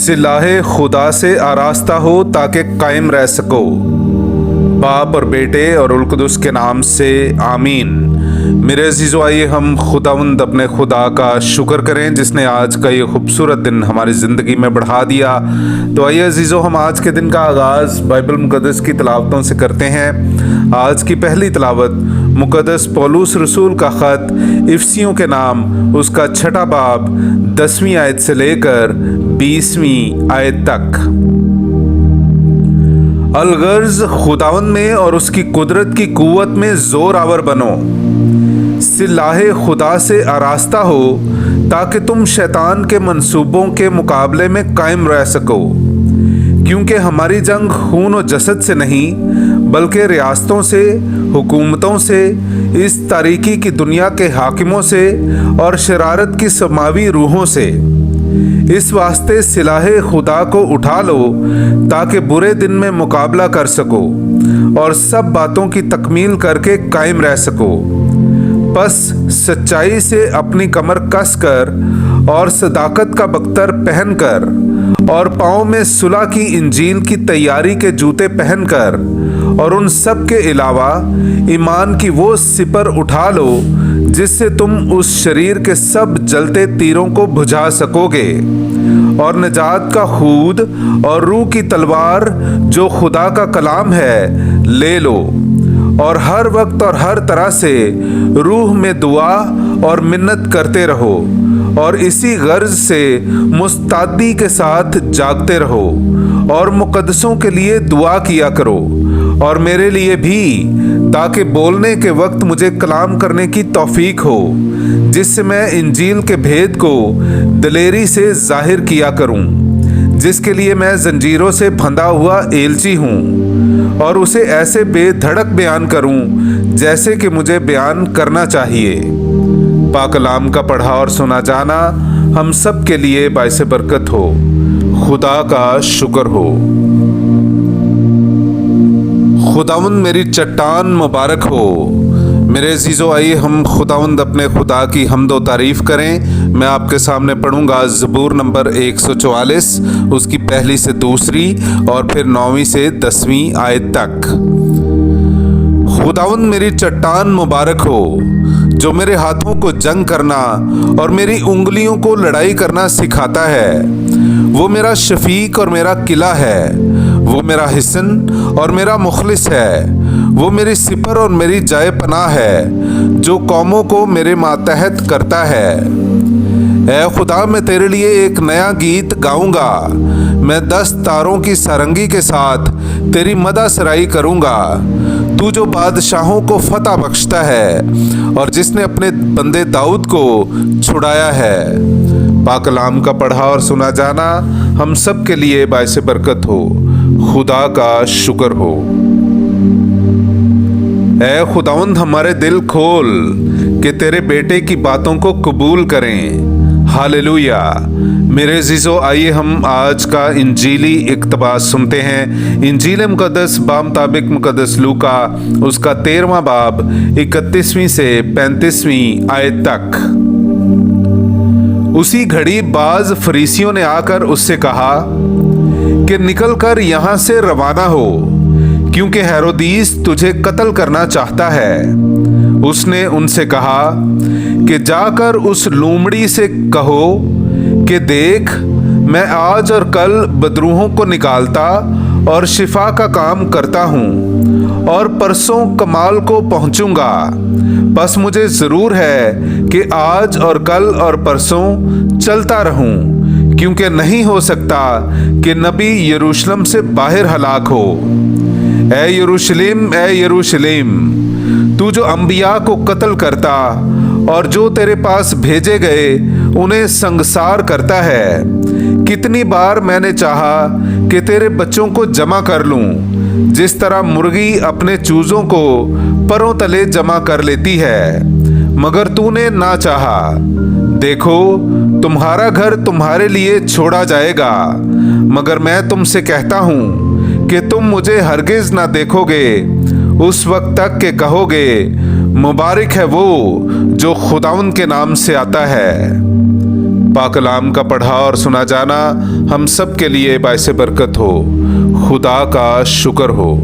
सिलाहे खुदा से आरास्ता हो ताकि कायम रह सको। बाप और बेटे और उल कुदस के नाम से आमीन। मेरे अजीज़ों, आइए हम खुदावंद अपने खुदा का शुक्र करें जिसने आज का ये खूबसूरत दिन हमारी ज़िंदगी में बढ़ा दिया। तो आइए अजीज़ों, हम आज के दिन का आगाज़ बाइबल मुक़द्दस की तिलावतों से करते हैं। आज की पहली तिलावत मुक़द्दस पौलुस रसूल का ख़त इफसियों के नाम उसका 6 बाब 10वीं आयत से लेकर 20वीं आयत तक। अलगर्ज खुदावंद में और उसकी कुदरत की कुव्वत में जोर आवर बनो। सिलाहे खुदा से आरास्ता हो ताकि तुम शैतान के मंसूबों के मुकाबले में कायम रह सको, क्योंकि हमारी जंग खून और जसद से नहीं बल्कि रियासतों से, हुकूमतों से, इस तारीकी की दुनिया के हाकिमों से और शरारत की समावी रूहों से। इस वास्ते सिलाहे खुदा को उठा लो ताकि बुरे दिन में मुकाबला कर सको और सब बातों की तकमील करके कायम रह सको। बस सच्चाई से अपनी कमर कस कर और सदाकत का बख्तर पहनकर और पाँव में सुलह की इंजील की तैयारी के जूते पहनकर और उन सब के अलावा ईमान की वो सिपर उठा लो जिससे तुम उस शरीर के सब जलते तीरों को बुझा सकोगे, और निजात का खूद और रूह की तलवार जो खुदा का कलाम है ले लो, और हर वक्त और हर तरह से रूह में दुआ और मिन्नत करते रहो, और इसी गर्ज से मुस्तादी के साथ जागते रहो, और मुकद्दसों के लिए दुआ किया करो और मेरे लिए भी, ताकि बोलने के वक्त मुझे कलाम करने की तौफीक हो, जिससे मैं इंजील के भेद को दिलेरी से जाहिर किया करूं, जिसके लिए मैं जंजीरों से बंधा हुआ एलची हूं, और उसे ऐसे बेधड़क बयान करूं जैसे कि मुझे बयान करना चाहिए। पाक कलाम का पढ़ा और सुना जाना हम सब के लिए बाइसे बरकत हो। खुदा का शुक्र हो। खुदावंद मेरी चट्टान मुबारक हो। मेरे अजीज़ों, आइए हम खुदावंद अपने खुदा की हम्दो तारीफ़ करें। मैं आपके सामने पढ़ूंगा ज़बूर नंबर 144 उसकी पहली से दूसरी और फिर 9वीं से 10वीं आयत तक। खुदावंद मेरी चट्टान मुबारक हो जो मेरे हाथों को जंग करना और मेरी उंगलियों को लड़ाई करना सिखाता है। वो मेरा शफीक और मेरा किला है, वो मेरा हिस्न और मेरा मुखलिस है। वो मेरी सिपर और मेरी जाए पनाह है जो कौमों को मेरे मातहत करता है। ऐ खुदा, मैं तेरे लिए एक नया गीत गाऊंगा। मैं 10 तारों की सारंगी के साथ तेरी मदा सराई करूंगा। तू जो बादशाहों को फतह बख्शता है और जिसने अपने बंदे दाऊद को छुड़ाया है। पाक कलाम का पढ़ा और सुना जाना हम सब के लिए बाइसे बरकत हो। खुदा का शुक्र हो। ऐ खुदावंद, हमारे दिल खोल कि तेरे बेटे की बातों को कबूल करें। हालेलुया। मेरे अजीज़ों, आइए हम आज का इंजीली इक़्तिबास सुनते हैं। इंजील मुक़द्दस बामुताबिक मुक़द्दस लूका उसका 13वां बाब 31वीं से 35वीं आयत तक। उसी घड़ी बाज फरीसियों ने आकर उससे कहा कि निकल कर यहाँ से रवाना हो, क्योंकि हेरोदीस तुझे कत्ल करना चाहता है। उसने उनसे कहा कि जाकर उस लूमड़ी से कहो कि देख, मैं आज और कल बदरूहों को निकालता और शिफा का काम करता हूँ और परसों कमाल को पहुँचूंगा। बस मुझे ज़रूर है कि आज और कल और परसों चलता रहूं, क्योंकि नहीं हो सकता कि नबी यरूशलेम से बाहर हलाक हो। ऐ यरूशलेम, ऐ यरूशलेम, तू जो अंबिया को कत्ल करता और जो तेरे पास भेजे गए उन्हें संगसार करता है। कितनी बार मैंने चाहा कि तेरे बच्चों को जमा कर लूं, जिस तरह मुर्गी अपने चूजों को परों तले जमा कर लेती है, मगर तूने ना चाहा। देखो, तुम्हारा घर तुम्हारे लिए छोड़ा जाएगा, मगर मैं तुमसे कहता हूँ कि तुम मुझे हरगिज ना देखोगे उस वक्त तक के कहोगे, मुबारक है वो जो खुदावंद के नाम से आता है। पाकलाम का पढ़ा और सुना जाना हम सब के लिए बाइसे बरकत हो। खुदा का शुक्र हो।